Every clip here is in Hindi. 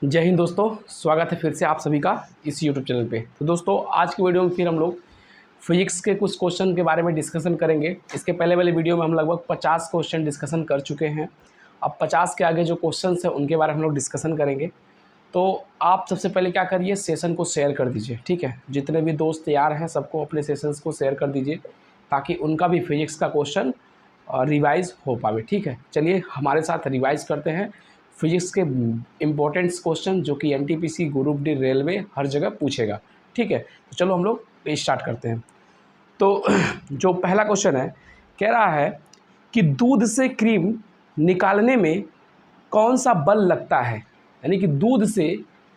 जय हिंद दोस्तों, स्वागत है फिर से आप सभी का इस YouTube चैनल पे। तो दोस्तों आज की वीडियो में फिर हम लोग फिजिक्स के कुछ क्वेश्चन के बारे में डिस्कशन करेंगे। इसके पहले वाले वीडियो में हम लगभग 50 क्वेश्चन डिस्कशन कर चुके हैं। अब 50 के आगे जो क्वेश्चन हैं उनके बारे में हम लोग डिस्कशन करेंगे। तो आप सबसे पहले क्या करिए, सेशन को शेयर कर दीजिए, ठीक है। जितने भी दोस्त तैयार हैं सबको अपने सेशंस को शेयर कर दीजिए ताकि उनका भी फिजिक्स का क्वेश्चन रिवाइज़ हो पावे, ठीक है। चलिए हमारे साथ रिवाइज़ करते हैं फिजिक्स के इम्पोर्टेंट्स क्वेश्चन जो कि एनटीपीसी, ग्रुप डी, रेलवे हर जगह पूछेगा, ठीक है। तो चलो हम लोग स्टार्ट करते हैं। तो जो पहला क्वेश्चन है, कह रहा है कि दूध से क्रीम निकालने में कौन सा बल लगता है, यानी कि दूध से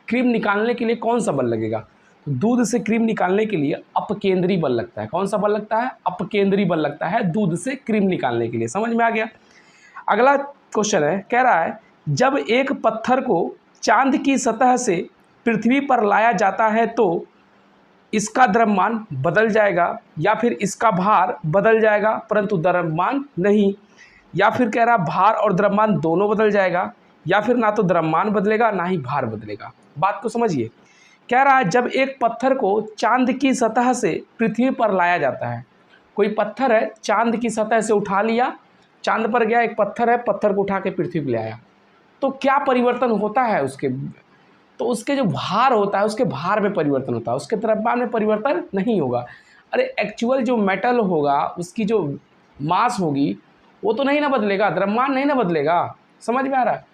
क्रीम निकालने के लिए कौन सा बल लगेगा। तो दूध से क्रीम निकालने के लिए अपकेंद्री बल लगता है। कौन सा बल लगता है? अपकेंद्री बल लगता है दूध से क्रीम निकालने के लिए। समझ में आ गया। अगला क्वेश्चन है, कह रहा है जब एक पत्थर को चांद की सतह से पृथ्वी पर लाया जाता है तो इसका द्रव्यमान बदल जाएगा या फिर इसका भार बदल जाएगा परंतु द्रव्यमान नहीं, या फिर कह रहा भार और द्रव्यमान दोनों बदल जाएगा, या फिर ना तो द्रव्यमान बदलेगा ना ही भार बदलेगा। बात को समझिए। कह रहा है जब एक पत्थर को चांद की सतह से पृथ्वी पर लाया जाता है, कोई पत्थर है चांद की सतह से उठा लिया, चांद पर गया, एक पत्थर है, पत्थर को उठा के पृथ्वी पर ले आया, तो क्या परिवर्तन होता है उसके? तो उसके जो भार होता है उसके भार में परिवर्तन होता है, उसके द्रव्यमान में परिवर्तन नहीं होगा। अरे एक्चुअल जो मेटल होगा उसकी जो मास होगी वो तो नहीं ना बदलेगा, द्रव्यमान नहीं ना बदलेगा। समझ में आ रहा है?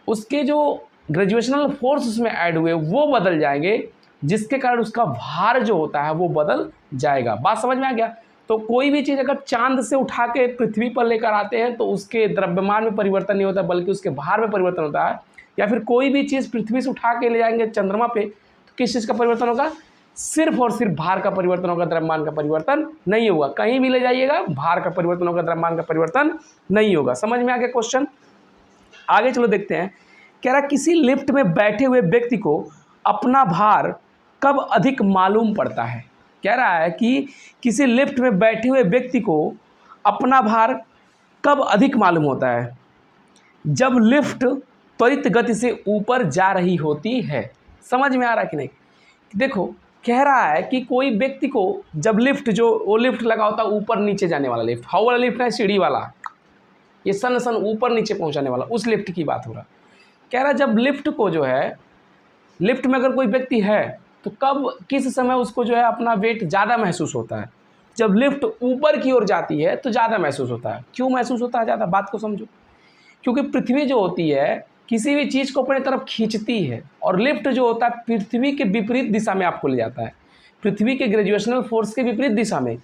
उसके जो ग्रेजुएशनल फोर्स उसमें ऐड हुए वो बदल जाएंगे, जिसके कारण उसका भार जो होता है वो बदल जाएगा। बात समझ में आ गया। तो कोई भी चीज़ अगर चांद से उठा के पृथ्वी पर लेकर आते हैं तो उसके द्रव्यमान में परिवर्तन नहीं होता बल्कि उसके भार में परिवर्तन होता है। या फिर कोई भी चीज़ पृथ्वी से उठा के ले जाएंगे चंद्रमा पे तो किस चीज़ का परिवर्तन होगा? सिर्फ और सिर्फ भार का परिवर्तन होगा, द्रव्यमान का परिवर्तन नहीं होगा। कहीं भी ले जाइएगा भार का परिवर्तन होगा, द्रव्यमान का परिवर्तन नहीं होगा। समझ में आ गया क्वेश्चन? आगे चलो देखते हैं। कह रहा किसी लिफ्ट में बैठे हुए व्यक्ति को अपना भार कब अधिक मालूम पड़ता है। कह रहा है कि किसी लिफ्ट में बैठे हुए व्यक्ति को अपना भार कब अधिक मालूम होता है? जब लिफ्ट त्वरित गति से ऊपर जा रही होती है। समझ में आ रहा है कि नहीं? देखो, कह रहा है कि कोई व्यक्ति को जब लिफ्ट, जो वो लिफ्ट लगा होता है ऊपर नीचे जाने वाला लिफ्ट, हाउ वाला लिफ्ट है, सीढ़ी वाला, ये सन ऊपर नीचे पहुंचाने वाला, उस लिफ्ट की बात हो रहा। कह रहा जब लिफ्ट को जो है, लिफ्ट में अगर कोई व्यक्ति है तो कब किस समय उसको जो है अपना वेट ज़्यादा महसूस होता है? जब लिफ्ट ऊपर की ओर जाती है तो ज़्यादा महसूस होता है। क्यों महसूस होता है ज़्यादा? बात को समझो। क्योंकि पृथ्वी जो होती है किसी भी चीज़ को अपनी तरफ खींचती है और लिफ्ट जो होता है पृथ्वी के विपरीत दिशा में आपको ले जाता है। पृथ्वी के ग्रेजुएशनल फोर्स के विपरीत दिशा में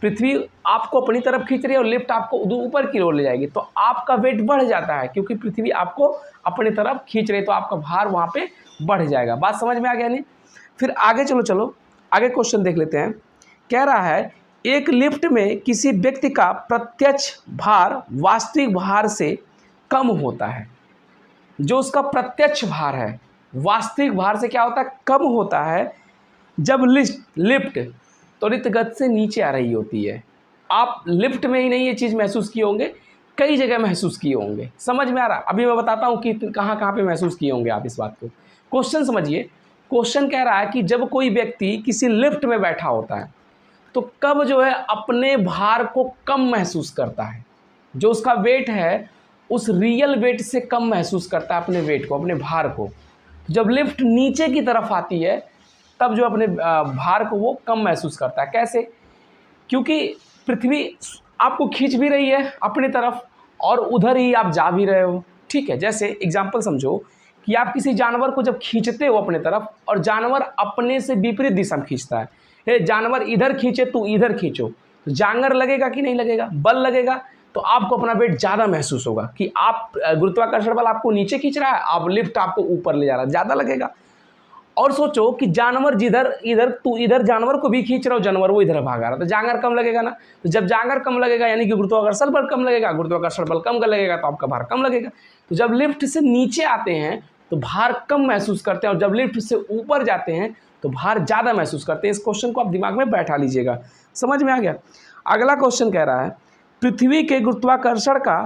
पृथ्वी आपको अपनी तरफ खींच रही है और लिफ्ट आपको ऊपर की ओर ले जाएगी, तो आपका वेट बढ़ जाता है क्योंकि पृथ्वी आपको अपनी तरफ खींच रही है, तो आपका भार वहाँ पे बढ़ जाएगा। बात समझ में आ गया नहीं? फिर आगे चलो आगे क्वेश्चन देख लेते हैं। कह रहा है एक लिफ्ट में किसी व्यक्ति का प्रत्यक्ष भार वास्तविक भार से कम होता है। जो उसका प्रत्यक्ष भार है वास्तविक भार से क्या होता है? कम होता है जब लिफ्ट त्वरित गति से नीचे आ रही होती है। आप लिफ्ट में ही नहीं ये चीज़ महसूस किए होंगे, कई जगह महसूस किए होंगे। समझ में आ रहा? अभी मैं बताता हूँ कि कहाँ कहाँ पे महसूस किए होंगे आप इस बात को। क्वेश्चन समझिए। क्वेश्चन कह रहा है कि जब कोई व्यक्ति किसी लिफ्ट में बैठा होता है तो कब जो है अपने भार को कम महसूस करता है, जो उसका वेट है उस रियल वेट से कम महसूस करता है अपने वेट को, अपने भार को। जब लिफ्ट नीचे की तरफ आती है तब जो अपने भार को वो कम महसूस करता है। कैसे? क्योंकि पृथ्वी आपको खींच भी रही है अपनी तरफ और उधर ही आप जा भी रहे हो, ठीक है। जैसे एग्जाम्पल समझो कि आप किसी जानवर को जब खींचते हो अपने तरफ और जानवर अपने से विपरीत दिशा में खींचता है, हे जानवर इधर खींचे तू इधर खींचो, तो जांगर लगेगा कि नहीं लगेगा? बल लगेगा, तो आपको अपना वेट ज़्यादा महसूस होगा कि आप गुरुत्वाकर्षण बल आपको नीचे खींच रहा है, आप लिफ्ट आपको ऊपर ले जा रहा है, ज़्यादा लगेगा। और सोचो कि जानवर जिधर इधर तू इधर जानवर को भी खींच रहा हो, जानवर वो इधर भागा रहा, तो जांगर कम लगेगा ना। तो जब जांगर कम लगेगा यानी कि गुरुत्वाकर्षण बल कम लगेगा, गुरुत्वाकर्षण बल कम लगेगा तो आपका भार कम लगेगा। तो जब लिफ्ट से नीचे आते हैं तो भार कम महसूस करते हैं और जब लिफ्ट से ऊपर जाते हैं तो भार ज़्यादा महसूस करते हैं। इस क्वेश्चन को आप दिमाग में बैठा लीजिएगा। समझ में आ गया? अगला क्वेश्चन कह रहा है पृथ्वी के गुरुत्वाकर्षण का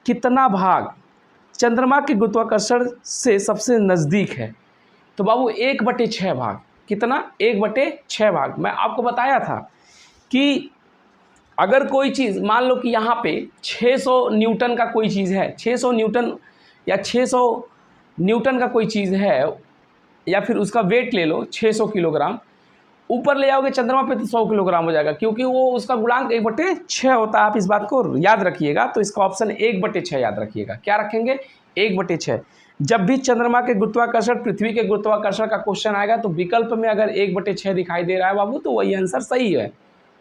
कितना भाग चंद्रमा के गुरुत्वाकर्षण से सबसे नज़दीक है? तो बाबू 1/6 भाग, कितना 1/6 भाग। मैं आपको बताया था कि अगर कोई चीज़ मान लो कि यहाँ पे 600 न्यूटन का कोई चीज़ है, 600 न्यूटन या 600 न्यूटन का कोई चीज़ है, या फिर उसका वेट ले लो 600 किलोग्राम, ऊपर ले जाओगे चंद्रमा पे तो 100 किलोग्राम हो जाएगा, क्योंकि वो उसका गुणांक 1/6 होता है। आप इस बात को याद रखिएगा। तो इसका ऑप्शन 1/6 याद रखिएगा। क्या रखेंगे? 1/6। जब भी चंद्रमा के गुरुत्वाकर्षण, पृथ्वी के गुरुत्वाकर्षण का क्वेश्चन आएगा तो विकल्प में अगर 1/6 दिखाई दे रहा है बाबू, तो वही आंसर सही है।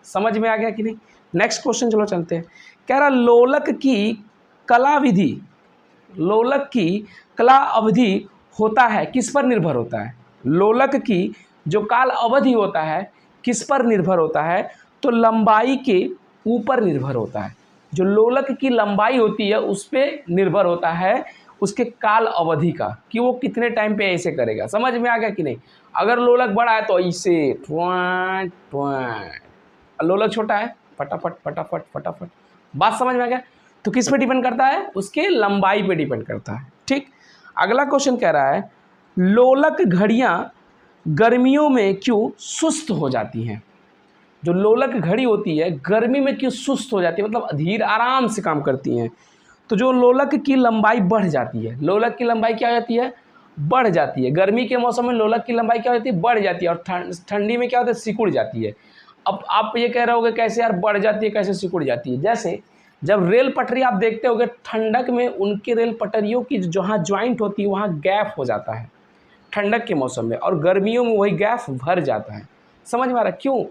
समझ में आ गया कि नहीं? नेक्स्ट क्वेश्चन चलो चलते हैं। कह रहा लोलक की कला विधि, लोलक की कला अवधि होता है किस पर निर्भर होता है? लोलक की जो काल अवधि होता है किस पर निर्भर होता है? तो लंबाई के ऊपर निर्भर होता है। जो लोलक की लंबाई होती है उस पर निर्भर होता है उसके काल अवधि का, कि वो कितने टाइम पे ऐसे करेगा। समझ में आ गया कि नहीं? अगर लोलक बड़ा है तो ऐसे ट्वां ट्वां, लोलक छोटा है फटाफट फटाफट फटाफट। बात समझ में आ गया? तो किस पे डिपेंड करता है? उसके लंबाई पे डिपेंड करता है। ठीक, अगला क्वेश्चन कह रहा है लोलक घड़ियां गर्मियों में क्यों सुस्त हो जाती हैं? जो लोलक घड़ी होती है गर्मी में क्यों सुस्त हो जाती है, मतलब धीरे आराम से काम करती हैं? तो जो लोलक की लंबाई बढ़ जाती है, लोलक की लंबाई क्या हो जाती है? बढ़ जाती है। गर्मी के मौसम में लोलक की लंबाई क्या हो जाती है? बढ़ जाती है। और ठंडी में क्या होता है? सिकुड़ जाती है। अब आप ये कह रहे होगे कैसे यार बढ़ जाती है, कैसे सिकुड़ जाती है? जैसे जब रेल पटरी आप देखते होगे, ठंडक में उनके रेल पटरियों की जहाँ ज्वाइंट होती है वहाँ गैप हो जाता है ठंडक के मौसम में, और गर्मियों में वही गैप भर जाता है। समझ में आ रहा है क्यों?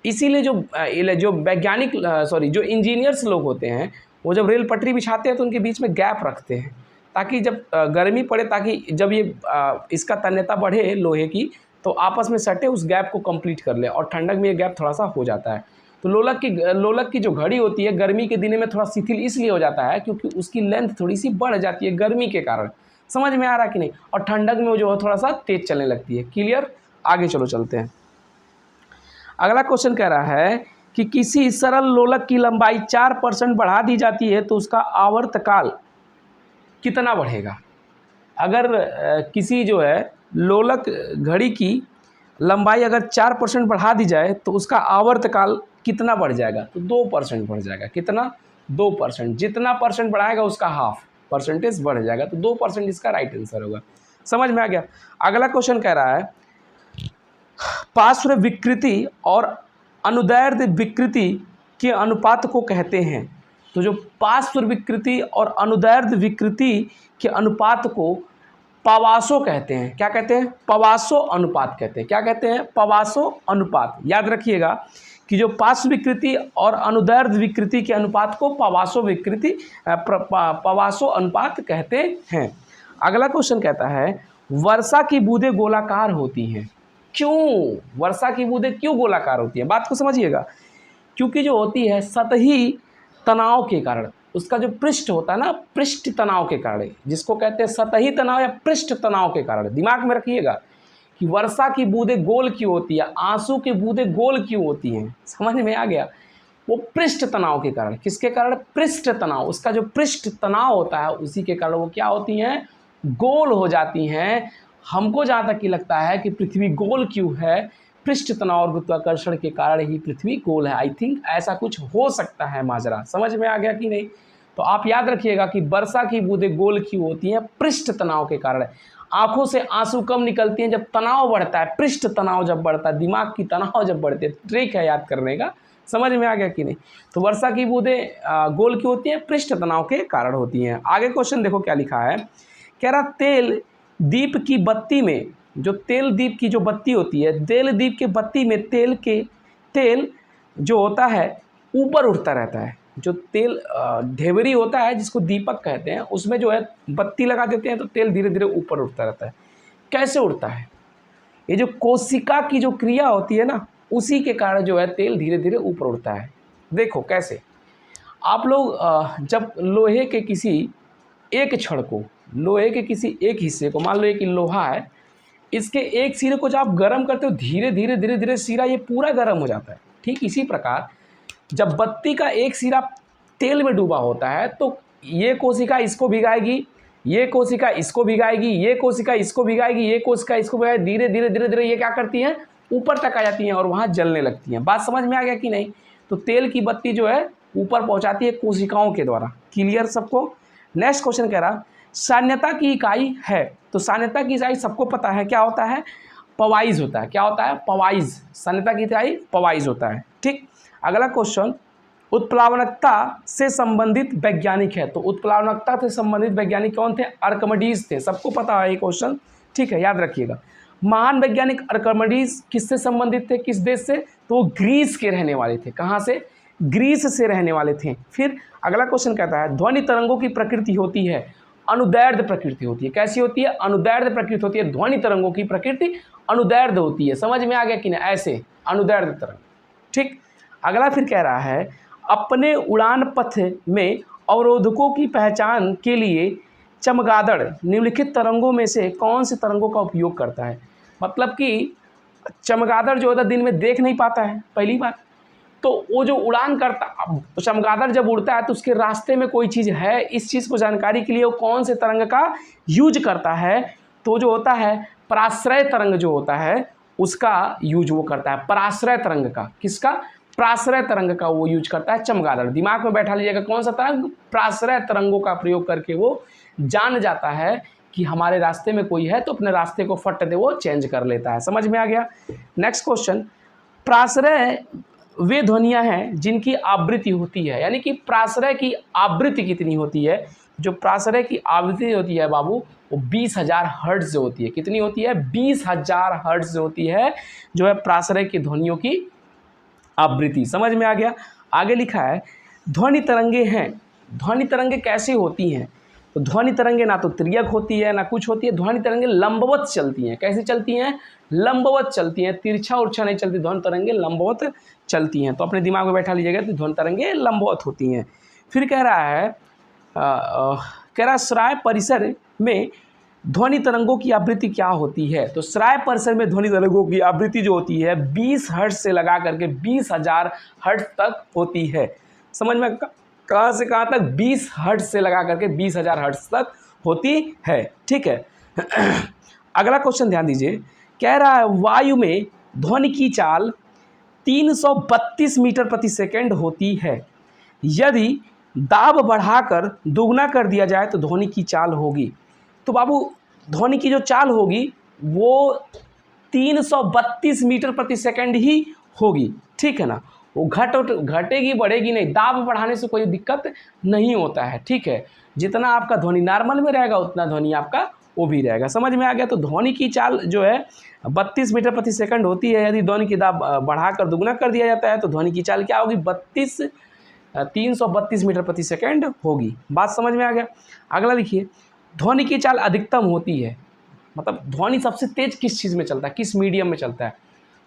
इसीलिए जो वैज्ञानिक जो इंजीनियर्स लोग होते हैं वो जब रेल पटरी बिछाते हैं तो उनके बीच में गैप रखते हैं, ताकि जब गर्मी पड़े, ताकि जब ये इसका तन्यता बढ़े लोहे की, तो आपस में सटे उस गैप को कंप्लीट कर ले, और ठंडक में ये गैप थोड़ा सा हो जाता है। तो लोलक की जो घड़ी होती है गर्मी के दिनों में थोड़ा शिथिल इसलिए हो जाता है क्योंकि उसकी लेंथ थोड़ी सी बढ़ जाती है गर्मी के कारण। समझ में आ रहा कि नहीं? और ठंडक में वो जो है थोड़ा सा तेज चलने लगती है। क्लियर? आगे चलो चलते हैं। अगला क्वेश्चन कह रहा है कि किसी सरल लोलक की लंबाई 4% बढ़ा दी जाती है तो उसका आवर्तकाल कितना बढ़ेगा? अगर किसी जो है लोलक घड़ी की लंबाई अगर 4% बढ़ा दी जाए तो उसका आवर्तकाल कितना बढ़ जाएगा? तो 2% बढ़ जाएगा। कितना? 2%। जितना परसेंट बढ़ाएगा उसका हाफ परसेंटेज बढ़ जाएगा, तो 2% इसका राइट आंसर होगा। समझ में आ गया? अगला क्वेश्चन कह रहा है पार्श्व विकृति और अनुदैर्ध्य विकृति के अनुपात को कहते हैं। तो जो पार्श्व विकृति और अनुदैर्ध्य विकृति के अनुपात को पवासो कहते हैं। क्या कहते हैं? पवासो अनुपात कहते हैं। क्या कहते हैं? पवासो अनुपात। याद रखिएगा कि जो पार्श्व विकृति और अनुदैर्ध्य विकृति के अनुपात को पवासो अनुपात कहते हैं। अगला क्वेश्चन कहता है वर्षा की बूंदें गोलाकार होती हैं। क्यों वर्षा की बूंदें क्यों गोलाकार होती हैं? बात को समझिएगा। क्योंकि जो होती है सतही तनाव के कारण, उसका जो पृष्ठ होता है ना, पृष्ठ तनाव के कारण, जिसको कहते हैं सतही तनाव या पृष्ठ तनाव के कारण। दिमाग में रखिएगा कि वर्षा की बूंदें गोल क्यों होती है, आंसू की बूंदें गोल क्यों होती हैं। समझ में आ गया? वो पृष्ठ तनाव के कारण। किसके कारण? पृष्ठ तनाव। उसका जो पृष्ठ तनाव होता है उसी के कारण वो क्या होती हैं? गोल हो जाती हैं। हमको जहाँ तक कि लगता है कि पृथ्वी गोल क्यों है, पृष्ठ तनाव और गुरुत्वाकर्षण के कारण ही पृथ्वी गोल है। आई थिंक ऐसा कुछ हो सकता है माजरा। समझ में आ गया कि नहीं? तो आप याद रखिएगा कि वर्षा की बूंदें गोल क्यों होती हैं? पृष्ठ तनाव के कारण। आंखों से आंसू कम निकलती हैं जब तनाव बढ़ता है, पृष्ठ तनाव जब बढ़ता है, दिमाग की तनाव जब बढ़ती है। ट्रिक है याद करने का। समझ में आ गया कि नहीं? तो वर्षा की बूंदें गोल क्यों होती हैं? पृष्ठ तनाव के कारण होती हैं। आगे क्वेश्चन देखो क्या लिखा है। कह रहा तेल दीप की बत्ती में, जो तेल दीप की जो बत्ती होती है, तेल दीप के बत्ती में तेल जो होता है ऊपर उठता रहता है। जो तेल ढेबरी होता है जिसको दीपक कहते हैं, उसमें जो है बत्ती लगा देते हैं तो तेल धीरे धीरे ऊपर उठता रहता है। कैसे उठता है? ये जो कोशिका की जो क्रिया होती है ना, उसी के कारण जो है तेल धीरे धीरे ऊपर उठता है। देखो कैसे। आप लोग जब लोहे के किसी एक छड़ को, लोहे के किसी एक हिस्से को, मान लो कि लोहा है, इसके एक सिरे को जब आप गर्म करते हो धीरे धीरे धीरे धीरे सिरा ये पूरा गर्म हो जाता है। ठीक इसी प्रकार जब बत्ती का एक सिरा तेल में डूबा होता है तो ये कोशिका इसको भिगाएगी, ये कोशिका इसको भिगाएगी, ये कोशिका इसको भिगाएगी, ये कोशिका इसको भिगाएगी, धीरे धीरे धीरे धीरे ये क्या करती हैं, ऊपर तक आ जाती हैं और वहाँ जलने लगती हैं। बात समझ में आ गया कि नहीं? तो तेल की बत्ती जो है ऊपर पहुँचाती है कोशिकाओं के द्वारा। क्लियर सबको? नेक्स्ट क्वेश्चन कह रहा सान्यता की इकाई है, तो सान्यता की इकाई सबको पता है क्या होता है, पवाइज होता है। क्या होता है? पवाइज। सान्यता की इकाई पवाइज होता है। ठीक, अगला क्वेश्चन उत्प्लावनकता से संबंधित वैज्ञानिक है, तो उत्प्लावनकता से संबंधित वैज्ञानिक कौन थे? आर्किमिडीज थे। सबको पता है ये क्वेश्चन, ठीक है, याद रखिएगा। महान वैज्ञानिक आर्किमिडीज किससे संबंधित थे, किस देश से? तो वो ग्रीस के रहने वाले थे। कहाँ से? ग्रीस से रहने वाले थे। फिर अगला क्वेश्चन कहता है ध्वनि तरंगों की प्रकृति होती है अनुदैर्ध्य प्रकृति होती है। कैसी होती है? अनुदैर्ध्य प्रकृति होती है। ध्वनि तरंगों की प्रकृति अनुदैर्ध्य होती है। समझ में आ गया कि ना? ऐसे अनुदैर्ध्य तरंग। ठीक, अगला फिर कह रहा है अपने उड़ान पथ में अवरोधकों की पहचान के लिए चमगादड़ निम्नलिखित तरंगों में से कौन से तरंगों का उपयोग करता है? मतलब कि चमगादड़ जो होता है दिन में देख नहीं पाता है, पहली बात तो वो जो उड़ान करता, चमगादड़ जब उड़ता है तो उसके रास्ते में कोई चीज़ है, इस चीज़ को जानकारी के लिए वो कौन से तरंग का यूज करता है? तो जो होता है पराश्रय तरंग जो होता है उसका यूज वो करता है। पराश्रय तरंग का, किसका? प्राश्रय तरंग का वो यूज करता है चमगादड़। दिमाग में बैठा लीजिएगा कौन सा तरंग? प्राश्रय तरंगों का प्रयोग करके वो जान जाता है कि हमारे रास्ते में कोई है, तो अपने रास्ते को फट दे वो चेंज कर लेता है। समझ में आ गया? नेक्स्ट क्वेश्चन प्राश्रय वे ध्वनियाँ हैं जिनकी आवृत्ति होती है, यानी कि प्राश्रय की आवृत्ति कितनी होती है? जो प्राश्रय की आवृत्ति होती है बाबू वो 20,000 हर्ट्ज से होती है। कितनी होती है? 20,000 हर्ट्ज से होती है जो है प्राश्रय की ध्वनियों की आवृत्ति। समझ में आ गया? आगे लिखा है ध्वनि तरंगे हैं। ध्वनि तरंगे कैसे होती हैं? तो ध्वनि तरंगे ना तो तिर्यक होती है ना कुछ होती है, ध्वनि तरंगे लंबवत चलती हैं। कैसी चलती हैं? लंबवत चलती हैं, तिरछा उर्छा नहीं चलती, ध्वनि तरंगे लंबवत चलती हैं। तो अपने दिमाग में बैठा लीजिएगा तो ध्वनि तरंगे लंबवत होती हैं। फिर कह रहा है श्राय परिसर में ध्वनि तरंगों की आवृत्ति क्या होती है? तो श्राय परिसर में ध्वनि तरंगों की आवृत्ति जो होती है 20 हर्ट्ज से लगा करके 20,000 हर्ट्ज तक होती है। समझ में? कहाँ से कहाँ तक? 20 हर्ट्ज से लगा करके 20,000 हर्ट्ज तक होती है। ठीक है। अगला क्वेश्चन ध्यान दीजिए, कह रहा है वायु में ध्वनि की चाल 332 मीटर प्रति सेकंड होती है। यदि दाब बढ़ाकर दुगना कर दिया जाए तो ध्वनि की चाल होगी। तो बाबू ध्वनि की जो चाल होगी वो 332 मीटर प्रति सेकंड ही होगी। ठीक है ना? वो घटेगी बढ़ेगी नहीं। दाब बढ़ाने से कोई दिक्कत नहीं होता है। ठीक है, जितना आपका ध्वनि नॉर्मल में रहेगा उतना ध्वनि आपका वो भी रहेगा। समझ में आ गया? तो ध्वनि की चाल जो है 32 मीटर प्रति सेकंड होती है। यदि ध्वनि की दाब बढ़ाकर दुगना कर दिया जाता है तो ध्वनि की चाल क्या होगी? 332 मीटर प्रति सेकंड होगी। बात समझ में आ गया? अगला लिखिए, ध्वनि की चाल अधिकतम होती है, मतलब ध्वनि सबसे तेज किस चीज़ में चलता है, किस मीडियम में चलता है?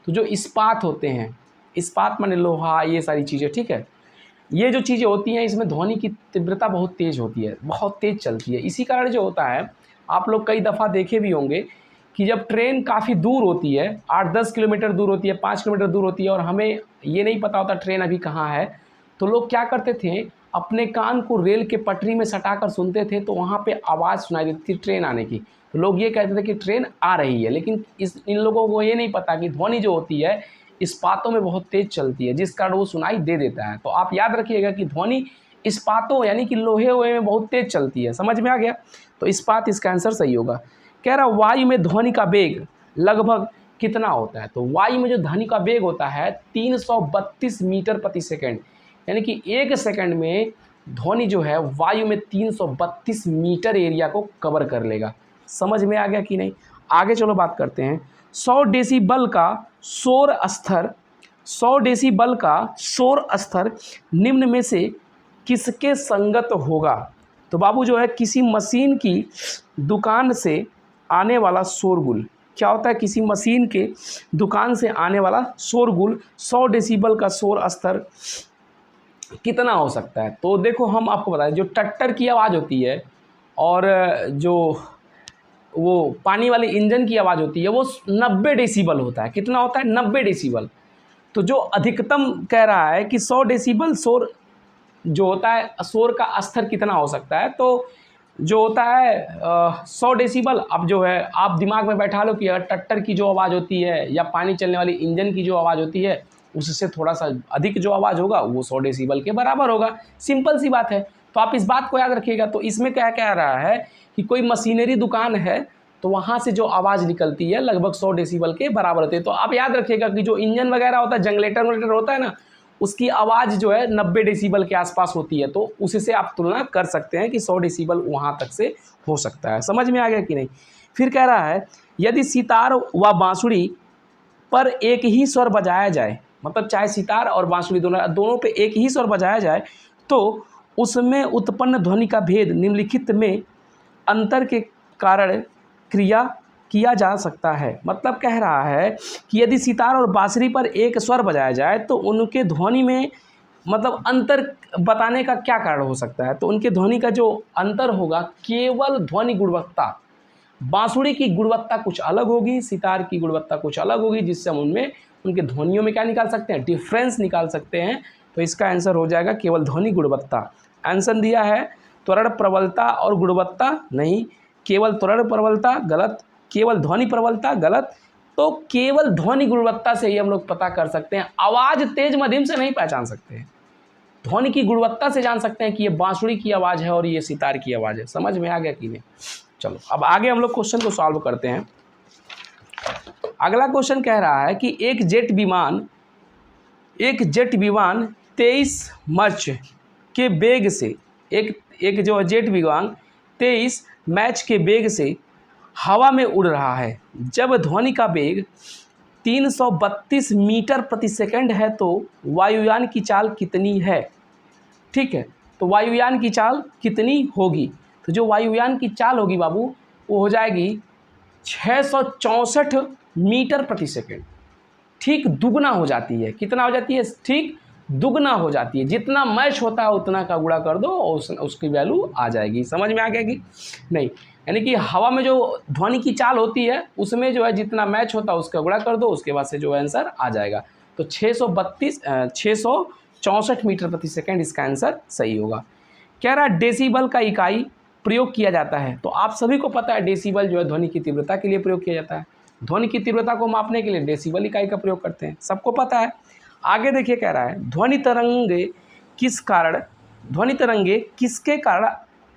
तो जो इस्पात होते हैं, इस्पात माने लोहा, ये सारी चीज़ें। ठीक है, ये जो चीज़ें होती हैं इसमें ध्वनि की तीव्रता बहुत तेज़ होती है, बहुत तेज़ चलती है। इसी कारण जो होता है, आप लोग कई दफ़ा देखे भी होंगे कि जब ट्रेन काफ़ी दूर होती है, 8-10 किलोमीटर दूर होती है, 5 किलोमीटर दूर होती है और हमें ये नहीं पता होता ट्रेन अभी कहाँ है, तो लोग क्या करते थे, अपने कान को रेल के पटरी में सटाकर सुनते थे, तो वहाँ पे आवाज़ सुनाई देती थी ट्रेन आने की। तो लोग ये कहते थे कि ट्रेन आ रही है, लेकिन इन लोगों को ये नहीं पता कि ध्वनि जो होती है इस्पातों में बहुत तेज़ चलती है, जिस कारण वो सुनाई दे देता है। तो आप याद रखिएगा कि ध्वनि इस्पातों यानी कि लोहे वोहे में बहुत तेज़ चलती है। समझ में आ गया? तो इस्पात इसका आंसर सही होगा। कह रहा वायु में ध्वनि का वेग लगभग कितना होता है? तो वायु में जो ध्वनि का वेग होता है 332 मीटर प्रति सेकंड, यानी कि 1 सेकंड में ध्वनि जो है वायु में 332 मीटर एरिया को कवर कर लेगा। समझ में आ गया कि नहीं? आगे चलो बात करते हैं। 100 डेसिबल का शोर स्तर, 100 डेसिबल का शोर स्तर निम्न में से किसके संगत होगा? तो बाबू जो है किसी मशीन की दुकान से आने वाला शोरगुल क्या होता है? किसी मशीन के दुकान से आने वाला शोरगुल 100 डेसिबल का शोर स्तर कितना हो सकता है? तो देखो हम आपको बताएं, जो ट्रैक्टर की आवाज़ होती है और जो वो पानी वाले इंजन की आवाज़ होती है वो 90 डेसिबल होता है। कितना होता है? 90 डेसिबल। तो जो अधिकतम कह रहा है कि 100 डेसिबल शोर जो होता है, शोर का स्तर कितना हो सकता है? तो जो होता है 100 डेसिबल। अब जो है आप दिमाग में बैठा लो कि अगर ट्रैक्टर की जो आवाज़ होती है या पानी चलने वाली इंजन की जो आवाज़ होती है उससे थोड़ा सा अधिक जो आवाज़ होगा वो 100 डेसिबल के बराबर होगा। सिंपल सी बात है। तो आप इस बात को याद रखिएगा। तो इसमें क्या कह रहा है कि कोई मशीनरी दुकान है तो वहाँ से जो आवाज़ निकलती है लगभग 100 डेसिबल के बराबर होती है। तो आप याद रखिएगा कि जो इंजन वगैरह होता है, जनरेटर वगैरह होता है ना, उसकी आवाज़ जो है 90 डेसिबल के आसपास होती है। तो उससे आप तुलना कर सकते हैं कि 100 डेसिबल वहाँ तक से हो सकता है। समझ में आ गया कि नहीं। फिर कह रहा है यदि सितार व बांसुरी पर एक ही स्वर बजाया जाए, मतलब चाहे सितार और बांसुरी दोनों पे एक ही स्वर बजाया जाए तो उसमें उत्पन्न ध्वनि का भेद निम्नलिखित में अंतर के कारण क्रिया किया जा सकता है। मतलब कह रहा है कि यदि सितार और बांसुरी पर एक स्वर बजाया जाए तो उनके ध्वनि में मतलब अंतर बताने का क्या कारण हो सकता है। तो उनके ध्वनि का जो अंतर होगा केवल ध्वनि गुणवत्ता, बांसुरी की गुणवत्ता कुछ अलग होगी, सितार की गुणवत्ता कुछ अलग होगी, जिससे हम उनमें उनके ध्वनियों में क्या निकाल सकते हैं, डिफरेंस निकाल सकते हैं। तो इसका आंसर हो जाएगा केवल ध्वनि गुणवत्ता। आंसर दिया है त्वरण प्रबलता और गुणवत्ता नहीं, केवल त्वरण प्रबलता गलत, केवल ध्वनि प्रबलता गलत। तो केवल ध्वनि गुणवत्ता से ही हम लोग पता कर सकते हैं। आवाज़ तेज मध्यम से नहीं पहचान सकते हैं, ध्वनि की गुणवत्ता से जान सकते हैं कि ये बांसुरी की आवाज़ है और ये सितार की आवाज़ है। समझ में आ गया कि नहीं। चलो अब आगे हम लोग क्वेश्चन को सॉल्व करते हैं। अगला क्वेश्चन कह रहा है कि एक जेट विमान 23 मैच के वेग से एक जो जेट विमान 23 मैच के वेग से हवा में उड़ रहा है। जब ध्वनि का वेग 332 मीटर प्रति सेकंड है तो वायुयान की चाल कितनी है। ठीक है, तो वायुयान की चाल कितनी होगी। तो जो वायुयान की चाल होगी बाबू वो हो जाएगी 664 मीटर प्रति सेकंड। ठीक दुगना हो जाती है। कितना हो जाती है, ठीक दुगना हो जाती है। जितना मैच होता है उतना का गुणा कर दो और उसकी वैल्यू आ जाएगी। समझ में आ गया कि नहीं। यानी कि हवा में जो ध्वनि की चाल होती है उसमें जो है जितना मैच होता है उसका गुणा कर दो, उसके बाद से जो आंसर आ जाएगा। तो 664 मीटर प्रति सेकंड इसका आंसर सही होगा। कह रहा है डेसिबल का इकाई प्रयोग किया जाता है। तो आप सभी को पता है डेसिबल जो है ध्वनि की तीव्रता के लिए प्रयोग किया जाता है। ध्वनि की तीव्रता को मापने के लिए डेसिबल इकाई का प्रयोग करते हैं, सबको पता है। आगे देखिए कह रहा है ध्वनि तरंगे किसके कारण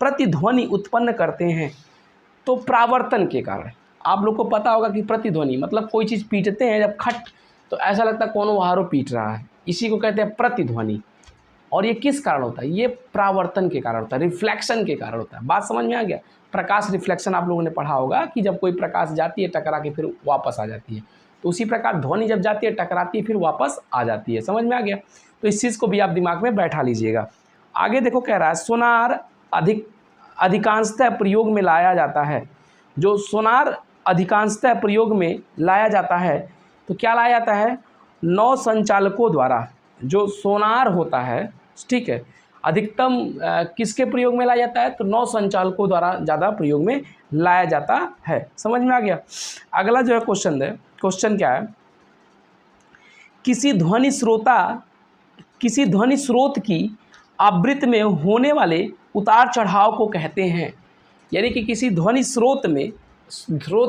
प्रतिध्वनि उत्पन्न करते हैं। तो प्रावर्तन के कारण। आप लोग को पता होगा कि प्रतिध्वनि मतलब कोई चीज़ पीटते हैं जब खट तो ऐसा लगता है कौन वहारो पीट रहा है, इसी को कहते हैं प्रतिध्वनि। और ये किस कारण होता है, ये प्रावर्तन के कारण होता है, रिफ्लेक्शन के कारण होता है। बात समझ में आ गया। प्रकाश रिफ्लेक्शन आप लोगों ने पढ़ा होगा कि जब कोई प्रकाश जाती है टकरा के फिर वापस आ जाती है, तो उसी प्रकार ध्वनि जब जाती है टकराती है फिर वापस आ जाती है। समझ में आ गया। तो इस चीज़ को भी आप दिमाग में बैठा लीजिएगा। आगे देखो कह रहा है सोनार अधिकांशतः प्रयोग में लाया जाता है। जो सोनार अधिकांशतः प्रयोग में लाया जाता है तो क्या लाया जाता है, नौ संचालकों द्वारा। जो सोनार होता है, ठीक है, अधिकतम किसके प्रयोग में लाया जाता है, तो नौ संचालकों द्वारा ज़्यादा प्रयोग में लाया जाता है। समझ में आ गया। अगला जो है क्वेश्चन क्या है, किसी ध्वनि स्रोत की आवृत्ति में होने वाले उतार चढ़ाव को कहते हैं। यानी कि किसी ध्वनि स्रोत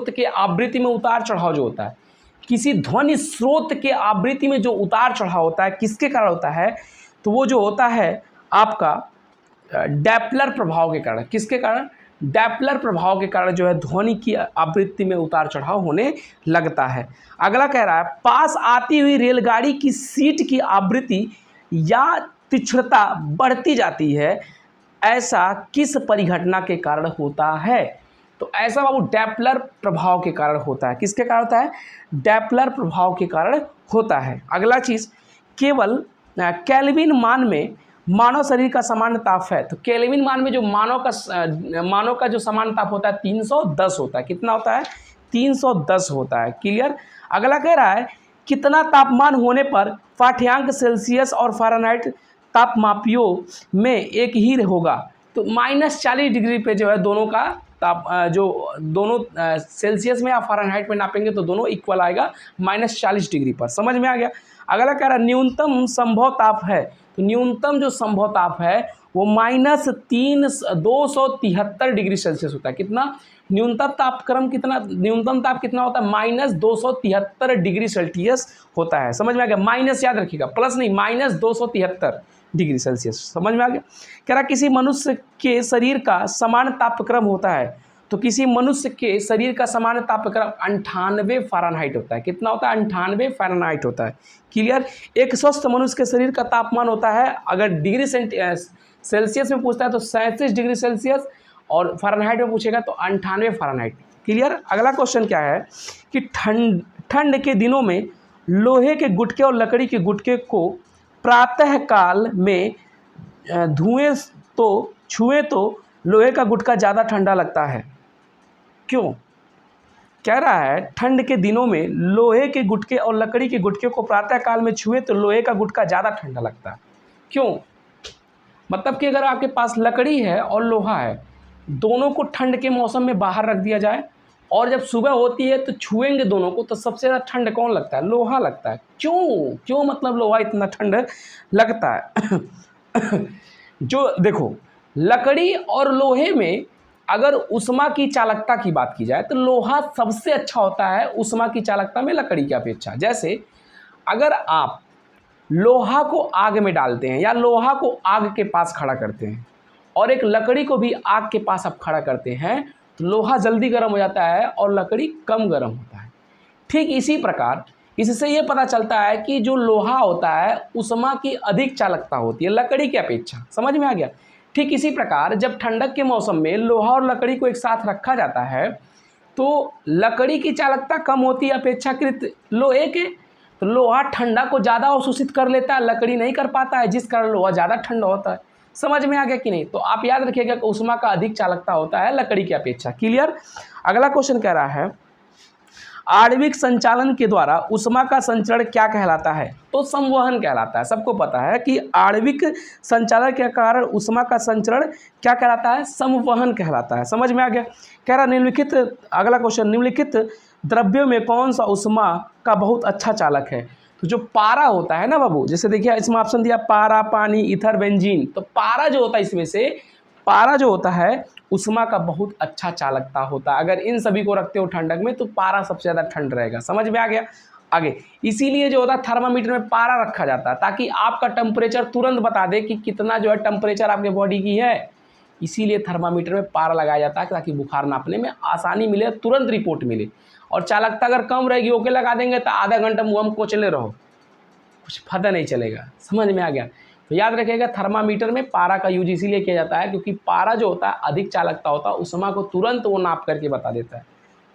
के आवृत्ति में उतार चढ़ाव जो होता है, किसी ध्वनि स्रोत के आवृत्ति में जो उतार चढ़ाव होता है किसके कारण होता है, तो वो जो होता है आपका डैप्लर प्रभाव के कारण। किसके कारण, डैप्लर प्रभाव के कारण जो है ध्वनि की आवृत्ति में उतार चढ़ाव होने लगता है। अगला कह रहा है पास आती हुई रेलगाड़ी की सीट की आवृत्ति या तीक्ष्णता बढ़ती जाती है, ऐसा किस परिघटना के कारण होता है। तो ऐसा बाबू डैप्लर प्रभाव के कारण होता है। किसके कारण होता है, डैप्लर प्रभाव के कारण होता है। अगला चीज़ केवल केल्विन मान में मानव शरीर का सामान्य ताप है। तो केल्विन मान में जो मानव का जो सामान्य ताप होता है 310 होता है। कितना होता है, 310 होता है। क्लियर। अगला कह रहा है कितना तापमान होने पर पाठ्यांक सेल्सियस और फ़ारेनहाइट तापमापियों में एक ही होगा। तो -40 डिग्री पे जो है दोनों का ताप जो दोनों सेल्सियस में या फ़ारेनहाइट में नापेंगे तो दोनों इक्वल आएगा -40 डिग्री पर। समझ में आ गया। अगला कह रहा है न्यूनतम संभव ताप है। तो न्यूनतम जो संभव ताप है वो -273 डिग्री सेल्सियस होता है। कितना? न्यूनतम तापक्रम कितना, न्यूनतम ताप कितना होता है? -273 डिग्री सेल्सियस होता है। समझ में आ गया? माइनस याद रखिएगा, प्लस नहीं, -273 डिग्री सेल्सियस। समझ में आ गया? कह रहा किसी मनुष्य के शरीर का समान तापक्रम होता है, तो किसी मनुष्य के शरीर का समान तापक्रम 98 फ़ारेनहाइट होता है। कितना होता है? 98 फ़ारेनहाइट होता है। क्लियर? एक स्वस्थ मनुष्य के शरीर का तापमान होता है, अगर डिग्री सेल्सियस में पूछता है तो 37 डिग्री सेल्सियस, और फ़ारेनहाइट में पूछेगा तो 98 फ़ारेनहाइट। क्लियर? अगला क्वेश्चन क्या है कि ठंड के दिनों में लोहे के गुटके और लकड़ी के गुटके को प्रातः काल में छुए तो लोहे का गुटका ज़्यादा ठंडा लगता है। क्यों? कह रहा है ठंड के दिनों में लोहे के गुटके और लकड़ी के गुटके को प्रातः काल में छुए तो लोहे का गुटका ज़्यादा ठंडा लगता है। क्यों? मतलब कि अगर आपके पास लकड़ी है और लोहा है, दोनों को ठंड के मौसम में बाहर रख दिया जाए और जब सुबह होती है तो छुएंगे दोनों को, तो सबसे ज़्यादा ठंड कौन लगता है? लोहा लगता है। क्यों मतलब लोहा इतना ठंड लगता है? जो देखो, लकड़ी और लोहे में अगर उष्मा की चालकता की बात की जाए तो लोहा सबसे अच्छा होता है उष्मा की चालकता में लकड़ी की अपेक्षा। जैसे अगर आप लोहा को आग में डालते हैं या लोहा को आग के पास खड़ा करते हैं और एक लकड़ी को भी आग के पास आप खड़ा करते हैं, तो लोहा जल्दी गर्म हो जाता है और लकड़ी कम गर्म होता है। ठीक इसी प्रकार इससे ये पता चलता है कि जो लोहा होता है उष्मा की अधिक चालकता होती है लकड़ी की अपेक्षा। समझ में आ गया? ठीक इसी प्रकार जब ठंडक के मौसम में लोहा और लकड़ी को एक साथ रखा जाता है तो लकड़ी की चालकता कम होती है अपेक्षाकृत लोहे के, तो लोहा ठंडा को ज़्यादा अवशोषित कर लेता है, लकड़ी नहीं कर पाता है, जिस कारण लोहा ज़्यादा ठंडा होता है। समझ में आ गया कि नहीं? तो आप याद रखिएगा कि उष्मा का अधिक चालकता होता है लकड़ी की अपेक्षा। क्लियर? अगला क्वेश्चन कह रहा है आणविक संचालन के द्वारा उष्मा का संचरण क्या कहलाता है? तो संवहन कहलाता है। सबको पता है कि आणविक संचालन के कारण उष्मा का संचरण क्या कहलाता है? संवहन कहलाता है। समझ में आ गया? कह रहा निम्नलिखित, अगला क्वेश्चन, निम्नलिखित द्रव्यों में कौन सा उष्मा का बहुत अच्छा चालक है? तो जो पारा होता है ना बाबू, जैसे देखिए इसमें ऑप्शन दिया पारा, पानी, ईथर, बेंजीन, तो पारा जो होता है इसमें से पारा जो होता है उष्मा का बहुत अच्छा चालकता होता है। अगर इन सभी को रखते हो ठंडक में तो पारा सबसे ज़्यादा ठंड रहेगा। समझ में आ गया? आगे इसीलिए जो होता है थर्मामीटर में पारा रखा जाता है ताकि आपका टेम्परेचर तुरंत बता दे कि कितना जो है टेम्परेचर आपके बॉडी की है। इसीलिए थर्मामीटर में पारा लगाया जाता है ताकि बुखार नापने में आसानी मिले, तुरंत रिपोर्ट मिले। और चालकता अगर कम रहेगी ओके लगा देंगे तो आधा घंटा मुँह हम कोचले रहो, कुछ पता नहीं चलेगा। समझ में आ गया? तो याद रखिएगा थर्मामीटर में पारा का यूज इसीलिए किया जाता है क्योंकि पारा जो होता है अधिक चालकता होता है, उष्मा को तुरंत वो नाप करके बता देता है।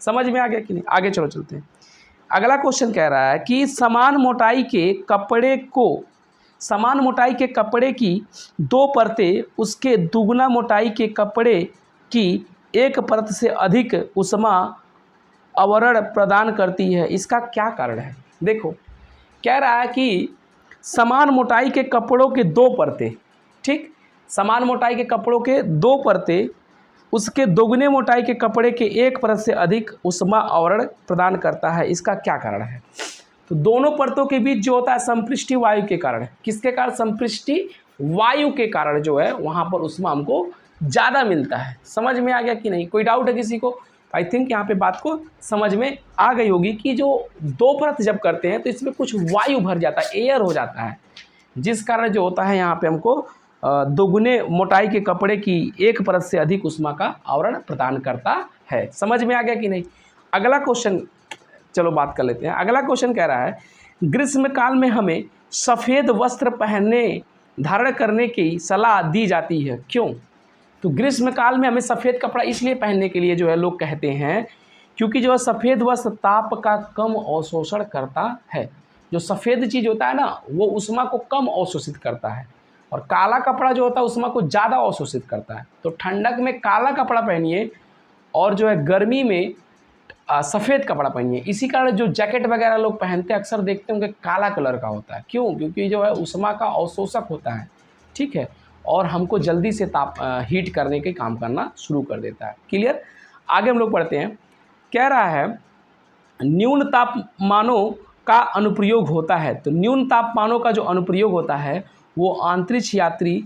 समझ में आ गया कि नहीं? आगे चलो चलते हैं। अगला क्वेश्चन कह रहा है कि समान मोटाई के कपड़े की दो परतें उसके दुगुना मोटाई के कपड़े की एक परत से अधिक उष्मा आवरण प्रदान करती है। इसका क्या कारण है? देखो, कह रहा है कि समान मोटाई के कपड़ों के दो परतें, ठीक, समान मोटाई के कपड़ों के दो परतें उसके दोगुने मोटाई के कपड़े के एक परत से अधिक उष्मा आवरण प्रदान करता है। इसका क्या कारण है? तो दोनों परतों के बीच जो होता है संपृष्टि वायु के कारण। किसके कारण? संपृष्टि वायु के कारण जो है वहाँ पर उष्मा हमको ज़्यादा मिलता है। समझ में आ गया कि नहीं? कोई डाउट है किसी को? आई थिंक यहाँ पे बात को समझ में आ गई होगी कि जो दो परत जब करते हैं तो इसमें कुछ वायु भर जाता है, एयर हो जाता है, जिस कारण जो होता है यहाँ पे हमको दोगुने मोटाई के कपड़े की एक परत से अधिक उष्मा का आवरण प्रदान करता है। समझ में आ गया कि नहीं? अगला क्वेश्चन चलो बात कर लेते हैं। अगला क्वेश्चन कह रहा है ग्रीष्म काल में हमें सफ़ेद वस्त्र धारण करने की सलाह दी जाती है। क्यों? तो ग्रीष्म काल में हमें सफ़ेद कपड़ा इसलिए पहनने के लिए जो है लोग कहते हैं क्योंकि जो है सफ़ेद वस्त्र ताप का कम अवशोषण करता है। जो सफ़ेद चीज़ होता है ना वो उष्मा को कम अवशोषित करता है, और काला कपड़ा जो होता है उष्मा को ज़्यादा अवशोषित करता है। तो ठंडक में काला कपड़ा पहनिए और जो है गर्मी में सफ़ेद कपड़ा पहनिए। इसी कारण जो जैकेट वगैरह लोग पहनते हैं अक्सर देखते होंगे काला कलर का होता है। क्यों? क्योंकि जो है उष्मा का अवशोषक होता है, ठीक है, और हमको जल्दी से हीट करने के काम करना शुरू कर देता है। क्लियर? आगे हम लोग पढ़ते हैं। कह रहा है न्यून तापमानों का अनुप्रयोग होता है। तो न्यून तापमानों का जो अनुप्रयोग होता है वो अंतरिक्ष यात्री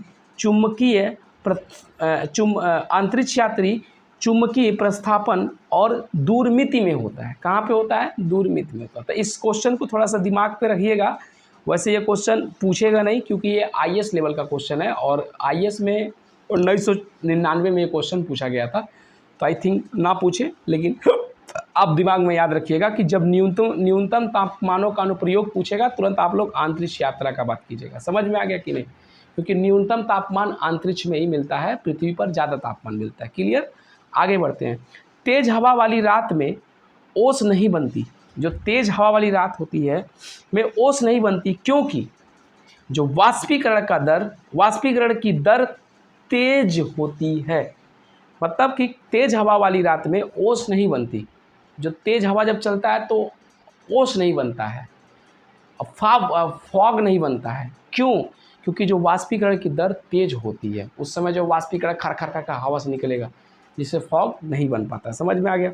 अंतरिक्ष यात्री चुंबकीय प्रस्थापन और दूरमिति में होता है। कहाँ पे होता है? दूरमिति में होता है। इस क्वेश्चन को थोड़ा सा दिमाग पे रखिएगा। वैसे ये क्वेश्चन पूछेगा नहीं क्योंकि ये आईएएस लेवल का क्वेश्चन है और आईएएस में 1999 में ये क्वेश्चन पूछा गया था, तो आई थिंक ना पूछे, लेकिन आप दिमाग में याद रखिएगा कि जब न्यूनतम तापमानों का अनुप्रयोग पूछेगा तुरंत आप लोग अंतरिक्ष यात्रा का बात कीजिएगा। समझ में आ गया कि नहीं? क्योंकि न्यूनतम तापमान अंतरिक्ष में ही मिलता है, पृथ्वी पर ज़्यादा तापमान मिलता है। क्लियर? आगे बढ़ते हैं। तेज हवा वाली रात में ओस नहीं बनती। जो तेज हवा वाली रात होती है में ओस नहीं बनती क्योंकि जो वाष्पीकरण की दर तेज होती है। मतलब कि तेज हवा वाली रात में ओस नहीं बनती। जो तेज हवा जब चलता है तो ओस नहीं बनता है, फॉग नहीं बनता है। क्यों? क्योंकि जो वाष्पीकरण की दर तेज होती है, उस समय जो वाष्पीकरण खर खर खर हवा से निकलेगा, जिससे फॉग नहीं बन पाता। समझ में आ गया?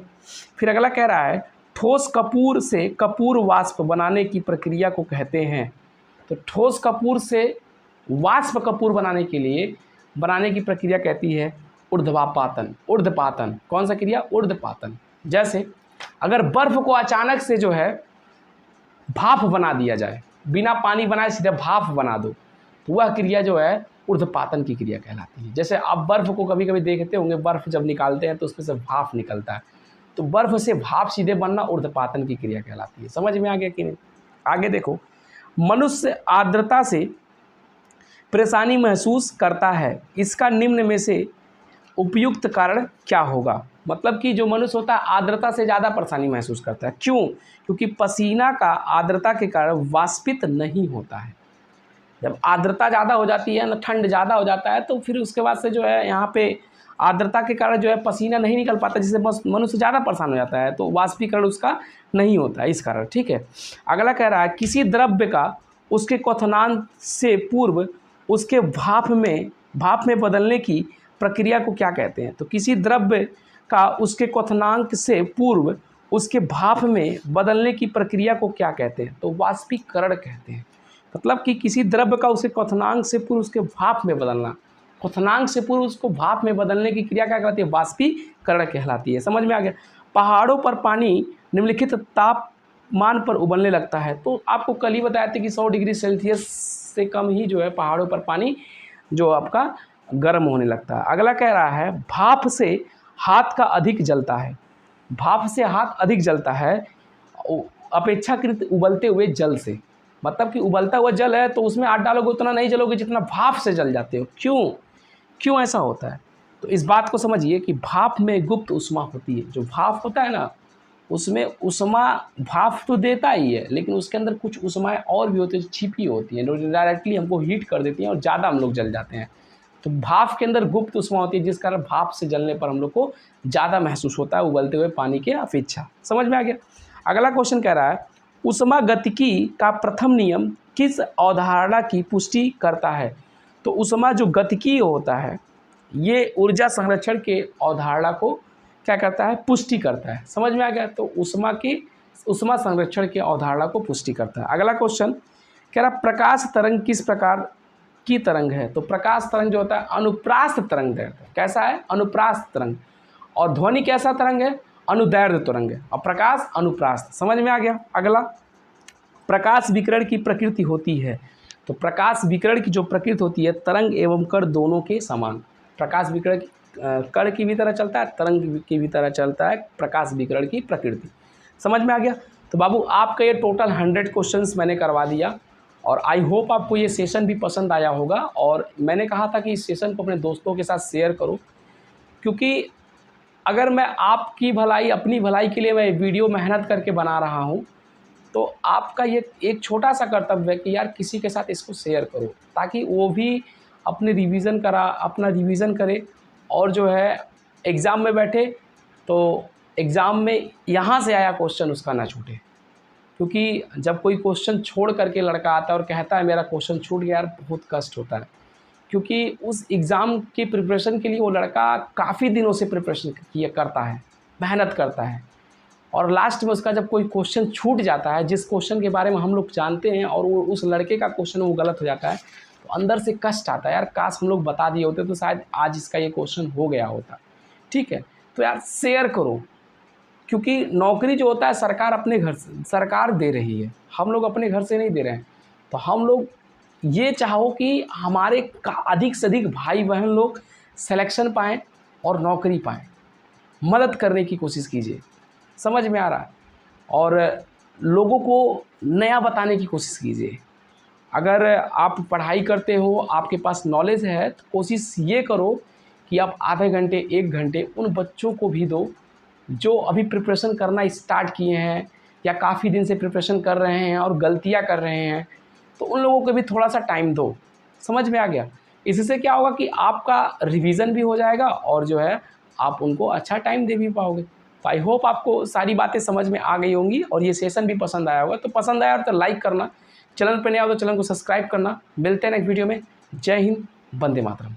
फिर अगला कह रहा है ठोस कपूर से कपूर वाष्प बनाने की प्रक्रिया को कहते हैं। तो ठोस कपूर से वाष्प कपूर बनाने की प्रक्रिया कहती है ऊर्ध्वपातन। कौन सा क्रिया? ऊर्ध्वपातन। जैसे अगर बर्फ को अचानक से जो है भाप बना दिया जाए, बिना पानी बनाए सीधे भाप बना दो, तो वह क्रिया जो है ऊर्ध्वपातन की क्रिया कहलाती है। जैसे आप बर्फ को कभी कभी देखते होंगे, बर्फ जब निकालते हैं तो उसमें से भाप निकलता है, तो बर्फ से भाप सीधे बनना ऊर्ध्वपातन की क्रिया कहलाती है। समझ में आ गया कि नहीं? आगे देखो, मनुष्य आर्द्रता से परेशानी महसूस करता है, इसका निम्न में से उपयुक्त कारण क्या होगा? मतलब कि जो मनुष्य होता है आर्द्रता से ज़्यादा परेशानी महसूस करता है। क्यों? क्योंकि पसीना का आर्द्रता के कारण वाष्पित नहीं होता है। जब आर्द्रता ज़्यादा हो जाती है ना, ठंड ज़्यादा हो जाता है, तो फिर उसके बाद से जो है यहाँ पे आर्द्रता के कारण जो है पसीना नहीं निकल पाता, जिससे बस मनुष्य ज़्यादा परेशान हो जाता है, तो वाष्पीकरण उसका नहीं होता है इस कारण। ठीक है। अगला कह रहा है किसी द्रव्य का उसके क्वथनांक से पूर्व उसके भाप में बदलने की प्रक्रिया को क्या कहते हैं? तो किसी द्रव्य का उसके क्वथनांक से पूर्व उसके भाप में बदलने की प्रक्रिया को क्या कहते हैं? तो वाष्पीकरण कहते हैं। मतलब कि किसी द्रव्य का उसके क्वथनांक से पूर्व उसके भाप में बदलना, क्वथनांक से पूर्व उसको भाप में बदलने की क्रिया क्या कहलाती है? वाष्पीकरण कहलाती है। समझ में आ गया? पहाड़ों पर पानी निम्नलिखित तापमान पर उबलने लगता है। तो आपको कल ही बताया था कि 100 डिग्री सेल्सियस से कम ही जो है पहाड़ों पर पानी जो आपका गर्म होने लगता है। अगला कह रहा है भाप से हाथ का अधिक जलता है। भाप से हाथ अधिक जलता है अपेक्षाकृत उबलते हुए जल से। मतलब कि उबलता हुआ जल है तो उसमें हाथ डालोगे उतना नहीं जलोगे जितना भाप से जल जाते हो। क्यों ऐसा होता है? तो इस बात को समझिए कि भाप में गुप्त ऊष्मा होती है। जो भाप होता है ना, उसमें ऊष्मा भाप तो देता ही है, लेकिन उसके अंदर कुछ ऊष्माएं और भी होती है, छिपी होती हैं, जो डायरेक्टली हमको हीट कर देती हैं और ज़्यादा हम लोग जल जाते हैं। तो भाप के अंदर गुप्त ऊष्मा होती है, जिस कारण भाप से जलने पर हम लोग को ज़्यादा महसूस होता है उबलते हुए पानी के अपेक्षा। समझ में आ गया? अगला क्वेश्चन कह रहा है ऊष्मा गतिकी का प्रथम नियम किस अवधारणा की पुष्टि करता है? तो ऊष्मा जो गतिकी होता है ये ऊर्जा संरक्षण के अवधारणा को क्या करता है? पुष्टि करता है। समझ में आ गया? तो ऊष्मा संरक्षण के अवधारणा को पुष्टि करता है। अगला क्वेश्चन कह रहा प्रकाश तरंग किस प्रकार की तरंग है? तो प्रकाश तरंग जो होता है अनुप्रास्थ तरंग रहता है। कैसा है? अनुप्रास्थ तरंग। और ध्वनि कैसा तरंग है? अनुदैर्ध्य तरंग है। और प्रकाश अनुप्रास्थ। समझ में आ गया? अगला प्रकाश विकिरण की प्रकृति होती है। तो प्रकाश विकिरण की जो प्रकृति होती है तरंग एवं कण दोनों के समान। प्रकाश विकिरण कण की भी तरह चलता है, तरंग की भी तरह चलता है प्रकाश विकिरण की प्रकृति। समझ में आ गया? तो बाबू आपका ये टोटल 100 क्वेश्चंस मैंने करवा दिया और आई होप आपको ये सेशन भी पसंद आया होगा। और मैंने कहा था कि इस सेशन को अपने दोस्तों के साथ शेयर करो, क्योंकि अगर मैं आपकी भलाई अपनी भलाई के लिए मैं वीडियो मेहनत करके बना रहा हूँ, तो आपका ये एक छोटा सा कर्तव्य है कि यार किसी के साथ इसको शेयर करो, ताकि वो भी अपना रिवीज़न करे और जो है एग्ज़ाम में बैठे तो एग्ज़ाम में यहाँ से आया क्वेश्चन उसका ना छूटे। क्योंकि जब कोई क्वेश्चन छोड़ करके लड़का आता है और कहता है मेरा क्वेश्चन छूट गया, यार बहुत कष्ट होता है। क्योंकि उस एग्ज़ाम की प्रिपरेशन के लिए वो लड़का काफ़ी दिनों से प्रिपरेशन करता है, मेहनत करता है, और लास्ट में उसका जब कोई क्वेश्चन छूट जाता है जिस क्वेश्चन के बारे में हम लोग जानते हैं और वो उस लड़के का क्वेश्चन वो गलत हो जाता है, तो तो अंदर से कष्ट आता है यार, काश हम लोग बता दिए होते तो शायद आज इसका ये क्वेश्चन हो गया होता। ठीक है, तो यार शेयर करो, क्योंकि नौकरी जो होता है सरकार अपने घर से सरकार दे रही है, हम लोग अपने घर से नहीं दे रहे हैं। तो हम लोग ये चाहो कि हमारे अधिक से अधिक भाई बहन लोग सिलेक्शन पाएँ और नौकरी पाएँ, मदद करने की कोशिश कीजिए। समझ में आ रहा है? और लोगों को नया बताने की कोशिश कीजिए। अगर आप पढ़ाई करते हो, आपके पास नॉलेज है, तो कोशिश ये करो कि आप आधे घंटे 1 घंटे उन बच्चों को भी दो जो अभी प्रिपरेशन करना स्टार्ट किए हैं या काफ़ी दिन से प्रिपरेशन कर रहे हैं और गलतियां कर रहे हैं, तो उन लोगों को भी थोड़ा सा टाइम दो। समझ में आ गया? इससे क्या होगा कि आपका रिवीजन भी हो जाएगा और जो है आप उनको अच्छा टाइम दे भी पाओगे। तो आई होप आपको सारी बातें समझ में आ गई होंगी और ये सेशन भी पसंद आया होगा। तो पसंद आया तो लाइक करना, चैनल पर नया हो तो चैनल को सब्सक्राइब करना। मिलते हैं नेक्स्ट वीडियो में। जय हिंद, वंदे मातरम।